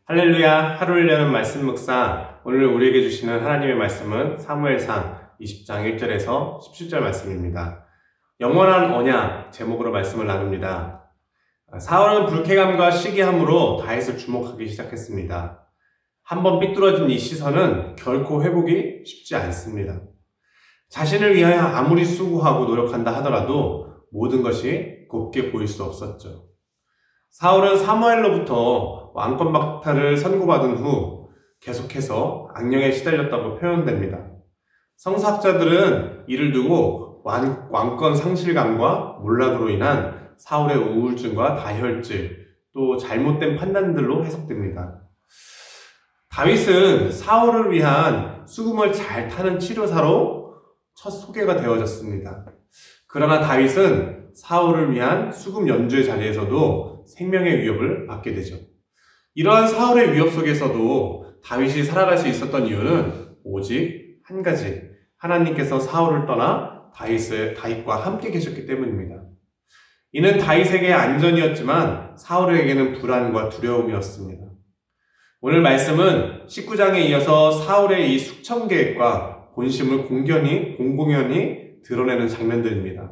할렐루야. 하루를 여는 말씀 묵상. 오늘 우리에게 주시는 하나님의 말씀은 사무엘상 20장 1절에서 17절 말씀입니다. 영원한 언약 제목으로 말씀을 나눕니다. 사울은 불쾌감과 시기함으로 다윗을 주목하기 시작했습니다. 한번 삐뚤어진 이 시선은 결코 회복이 쉽지 않습니다. 자신을 위하여 아무리 수고하고 노력한다 하더라도 모든 것이 곱게 보일 수 없었죠. 사울은 사무엘로부터 왕권 박탈을 선고받은 후 계속해서 악령에 시달렸다고 표현됩니다. 성서학자들은 이를 두고 왕권 상실감과 몰락으로 인한 사울의 우울증과 다혈질, 또 잘못된 판단들로 해석됩니다. 다윗은 사울을 위한 수금을 잘 타는 치료사로 첫 소개가 되어졌습니다. 그러나 다윗은 사울을 위한 수금 연주의 자리에서도 생명의 위협을 받게 되죠. 이러한 사울의 위협 속에서도 다윗이 살아갈 수 있었던 이유는 오직 한 가지, 하나님께서 사울을 떠나 다윗과 함께 계셨기 때문입니다. 이는 다윗에게 안전이었지만 사울에게는 불안과 두려움이었습니다. 오늘 말씀은 19장에 이어서 사울의 이 숙청 계획과 본심을 공공연히 드러내는 장면들입니다.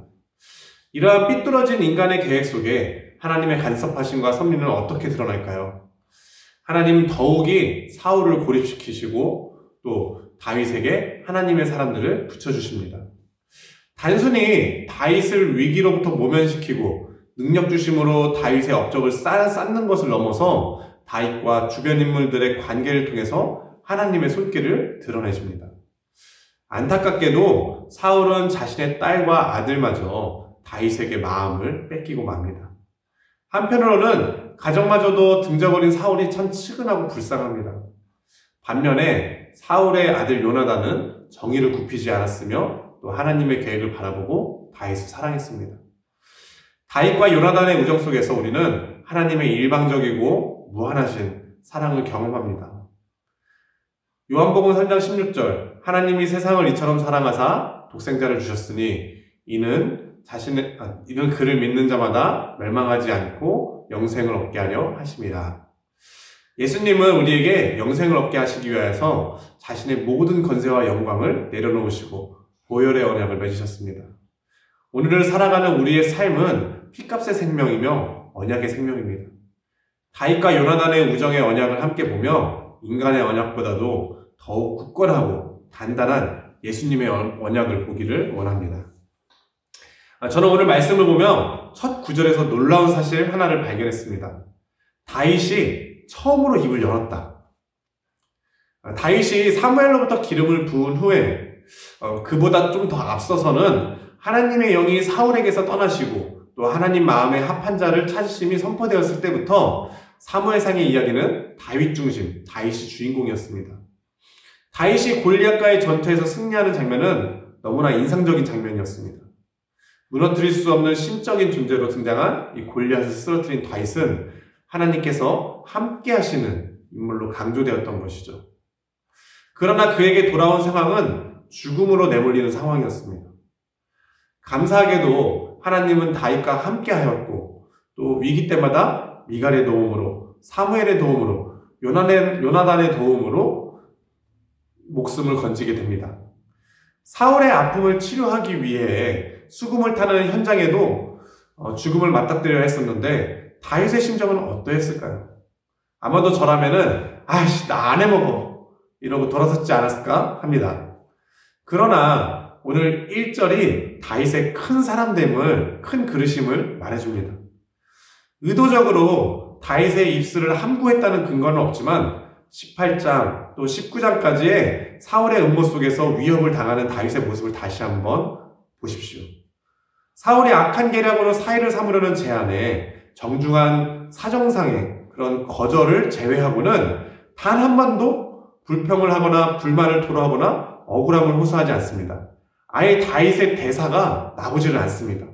이러한 삐뚤어진 인간의 계획 속에 하나님의 간섭하심과 섭리는 어떻게 드러날까요? 하나님은 더욱이 사울을 고립시키시고 또 다윗에게 하나님의 사람들을 붙여주십니다. 단순히 다윗을 위기로부터 모면시키고 능력 주심으로 다윗의 업적을 쌓는 것을 넘어서 다윗과 주변 인물들의 관계를 통해서 하나님의 손길을 드러내십니다. 안타깝게도 사울은 자신의 딸과 아들마저 다윗에게 마음을 뺏기고 맙니다. 한편으로는 가정마저도 등져버린 사울이 참 측은하고 불쌍합니다. 반면에 사울의 아들 요나단은 정의를 굽히지 않았으며 또 하나님의 계획을 바라보고 다윗을 사랑했습니다. 다윗과 요나단의 우정 속에서 우리는 하나님의 일방적이고 무한하신 사랑을 경험합니다. 요한복음 3장 16절, 하나님이 세상을 이처럼 사랑하사 독생자를 주셨으니 이는 그를 믿는 자마다 멸망하지 않고 영생을 얻게 하려 하심이라. 예수님은 우리에게 영생을 얻게 하시기 위하여서 자신의 모든 권세와 영광을 내려놓으시고 보혈의 언약을 맺으셨습니다. 오늘을 살아가는 우리의 삶은 피값의 생명이며 언약의 생명입니다. 다윗과 요나단의 우정의 언약을 함께 보며 인간의 언약보다도 더욱 굳건하고 단단한 예수님의 언약을 보기를 원합니다. 저는 오늘 말씀을 보며 첫 구절에서 놀라운 사실 하나를 발견했습니다. 다윗이 처음으로 입을 열었다. 다윗이 사무엘로부터 기름을 부은 후에 그보다 좀 더 앞서서는 하나님의 영이 사울에게서 떠나시고 또 하나님 마음에 합한 자를 찾으심이 선포되었을 때부터 사무엘상의 이야기는 다윗 중심, 다윗이 주인공이었습니다. 다윗이 골리앗과의 전투에서 승리하는 장면은 너무나 인상적인 장면이었습니다. 무너뜨릴 수 없는 신적인 존재로 등장한 이 골리앗을 쓰러뜨린 다윗은 하나님께서 함께 하시는 인물로 강조되었던 것이죠. 그러나 그에게 돌아온 상황은 죽음으로 내몰리는 상황이었습니다. 감사하게도 하나님은 다윗과 함께 하였고 또 위기 때마다 미갈의 도움으로, 사무엘의 도움으로, 요나단의 도움으로 목숨을 건지게 됩니다. 사울의 아픔을 치료하기 위해 수금을 타는 현장에도 죽음을 맞닥뜨려야 했었는데 다윗의 심정은 어떠했을까요? 아마도 저라면은 나 안 해먹어 이러고 돌아섰지 않았을까 합니다. 그러나 오늘 1절이 다윗의 큰 사람됨을, 큰 그르심을 말해줍니다. 의도적으로 다윗의 입술을 함구했다는 근거는 없지만 18장 또 19장까지의 사울의 음모 속에서 위협을 당하는 다윗의 모습을 다시 한번 보십시오. 사울이 악한 계략으로 사위를 삼으려는 제안에 정중한 사정상의 그런 거절을 제외하고는 단 한 번도 불평을 하거나 불만을 토로하거나 억울함을 호소하지 않습니다. 아예 다윗의 대사가 나오지를 않습니다.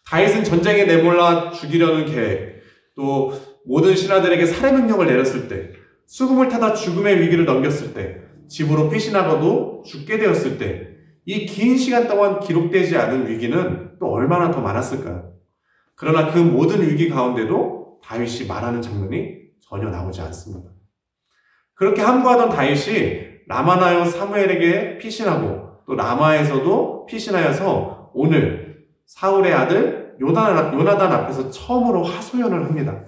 다윗은 전쟁에 내몰라 죽이려는 계획, 또 모든 신하들에게 살해 명령을 내렸을 때, 수금을 타다 죽음의 위기를 넘겼을 때, 집으로 피신하고도 죽게 되었을 때, 이 긴 시간 동안 기록되지 않은 위기는 또 얼마나 더 많았을까요? 그러나 그 모든 위기 가운데도 다윗이 말하는 장면이 전혀 나오지 않습니다. 그렇게 함구하던 다윗이 라마나요 사무엘에게 피신하고 또 라마에서도 피신하여서 오늘 사울의 아들 요나단 앞에서 처음으로 하소연을 합니다.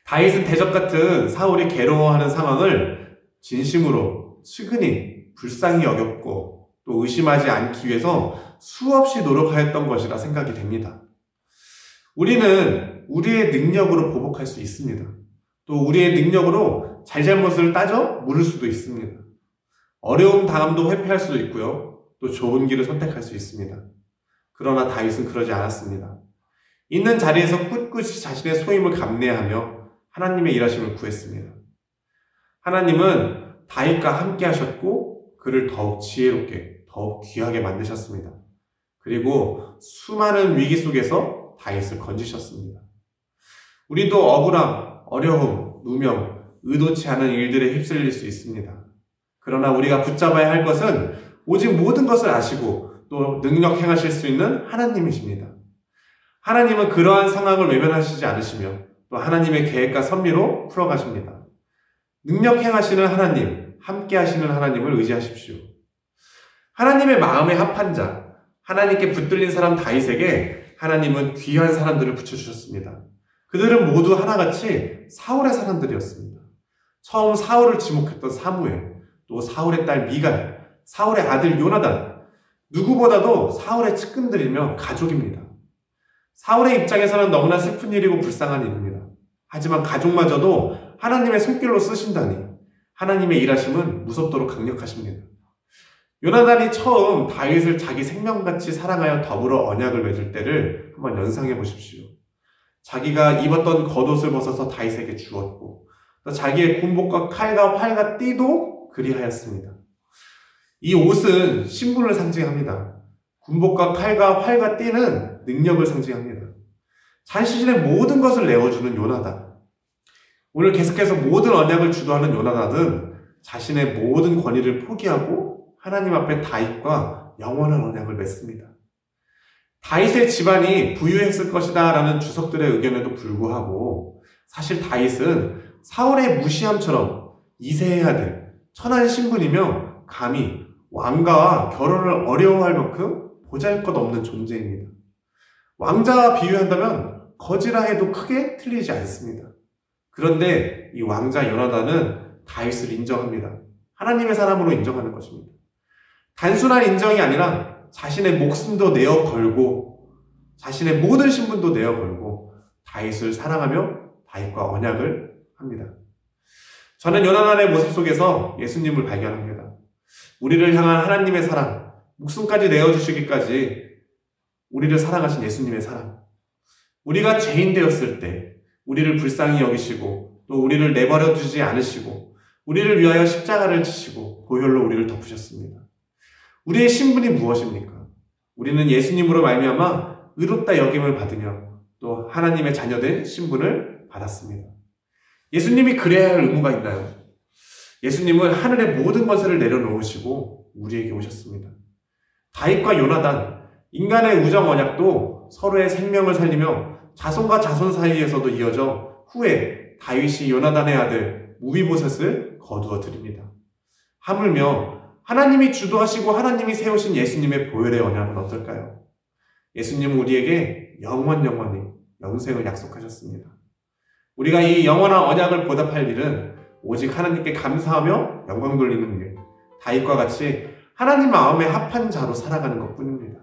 다윗은 대적 같은 사울이 괴로워하는 상황을 진심으로 측은히 불쌍히 여겼고 또 의심하지 않기 위해서 수없이 노력하였던 것이라 생각이 됩니다. 우리는 우리의 능력으로 보복할 수 있습니다. 또 우리의 능력으로 잘잘못을 따져 물을 수도 있습니다. 어려움 당함도 회피할 수도 있고요. 또 좋은 길을 선택할 수 있습니다. 그러나 다윗은 그러지 않았습니다. 있는 자리에서 꿋꿋이 자신의 소임을 감내하며 하나님의 일하심을 구했습니다. 하나님은 다윗과 함께 하셨고 그를 더욱 지혜롭게, 더욱 귀하게 만드셨습니다. 그리고 수많은 위기 속에서 다윗을 건지셨습니다. 우리도 억울함, 어려움, 누명, 의도치 않은 일들에 휩쓸릴 수 있습니다. 그러나 우리가 붙잡아야 할 것은 오직 모든 것을 아시고 또 능력 행하실 수 있는 하나님이십니다. 하나님은 그러한 상황을 외면하시지 않으시며 또 하나님의 계획과 섭리로 풀어가십니다. 능력 행하시는 하나님, 함께 하시는 하나님을 의지하십시오. 하나님의 마음에 합한 자, 하나님께 붙들린 사람 다윗에게 하나님은 귀한 사람들을 붙여주셨습니다. 그들은 모두 하나같이 사울의 사람들이었습니다. 처음 사울을 지목했던 사무엘, 또 사울의 딸 미갈, 사울의 아들 요나단, 누구보다도 사울의 측근들이며 가족입니다. 사울의 입장에서는 너무나 슬픈 일이고 불쌍한 일입니다. 하지만 가족마저도 하나님의 손길로 쓰신다니 하나님의 일하심은 무섭도록 강력하십니다. 요나단이 처음 다윗을 자기 생명같이 사랑하여 더불어 언약을 맺을 때를 한번 연상해 보십시오. 자기가 입었던 겉옷을 벗어서 다윗에게 주었고 또 자기의 군복과 칼과 활과 띠도 그리하였습니다. 이 옷은 신분을 상징합니다. 군복과 칼과 활과 띠는 능력을 상징합니다. 자신의 모든 것을 내어주는 요나단. 오늘 계속해서 모든 언약을 주도하는 요나단은 자신의 모든 권위를 포기하고 하나님 앞에 다윗과 영원한 언약을 맺습니다. 다윗의 집안이 부유했을 것이다 라는 주석들의 의견에도 불구하고 사실 다윗은 사울의 무시함처럼 이세해야 될 천한 신분이며 감히 왕가와 결혼을 어려워할 만큼 보잘것없는 존재입니다. 왕자와 비유한다면 거지라 해도 크게 틀리지 않습니다. 그런데 이 왕자 요나단은 다윗을 인정합니다. 하나님의 사람으로 인정하는 것입니다. 단순한 인정이 아니라 자신의 목숨도 내어 걸고 자신의 모든 신분도 내어 걸고 다윗을 사랑하며 다윗과 언약을 합니다. 저는 요나단의 모습 속에서 예수님을 발견합니다. 우리를 향한 하나님의 사랑, 목숨까지 내어주시기까지 우리를 사랑하신 예수님의 사랑. 우리가 죄인 되었을 때 우리를 불쌍히 여기시고 또 우리를 내버려 두지 않으시고 우리를 위하여 십자가를 지시고 보혈로 우리를 덮으셨습니다. 우리의 신분이 무엇입니까? 우리는 예수님으로 말미암아 의롭다 여김을 받으며 또 하나님의 자녀된 신분을 받았습니다. 예수님이 그래야 할 의무가 있나요? 예수님은 하늘의 모든 것을 내려놓으시고 우리에게 오셨습니다. 다윗과 요나단, 인간의 우정 언약도 서로의 생명을 살리며 자손과 자손 사이에서도 이어져 후에 다윗이 요나단의 아들 무비보셋을 거두어 드립니다. 하물며 하나님이 주도하시고 하나님이 세우신 예수님의 보혈의 언약은 어떨까요? 예수님은 우리에게 영원히 영생을 약속하셨습니다. 우리가 이 영원한 언약을 보답할 일은 오직 하나님께 감사하며 영광 돌리는 일, 다윗과 같이 하나님 마음에 합한 자로 살아가는 것뿐입니다.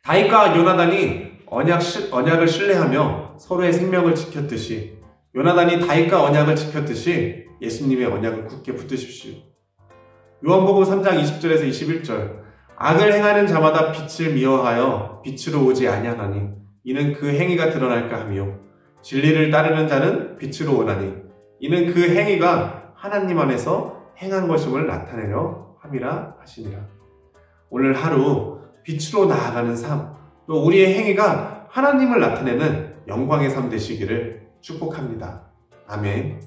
다윗과 요나단이 언약을 신뢰하며 서로의 생명을 지켰듯이 요나단이 다윗과 언약을 지켰듯이 예수님의 언약을 굳게 붙드십시오. 요한복음 3장 20절에서 21절 악을 행하는 자마다 빛을 미워하여 빛으로 오지 아니하나니 이는 그 행위가 드러날까 하며 진리를 따르는 자는 빛으로 오나니 이는 그 행위가 하나님 안에서 행한 것임을 나타내려 함이라 하시니라. 오늘 하루 빛으로 나아가는 삶, 또 우리의 행위가 하나님을 나타내는 영광의 삶 되시기를 축복합니다. 아멘.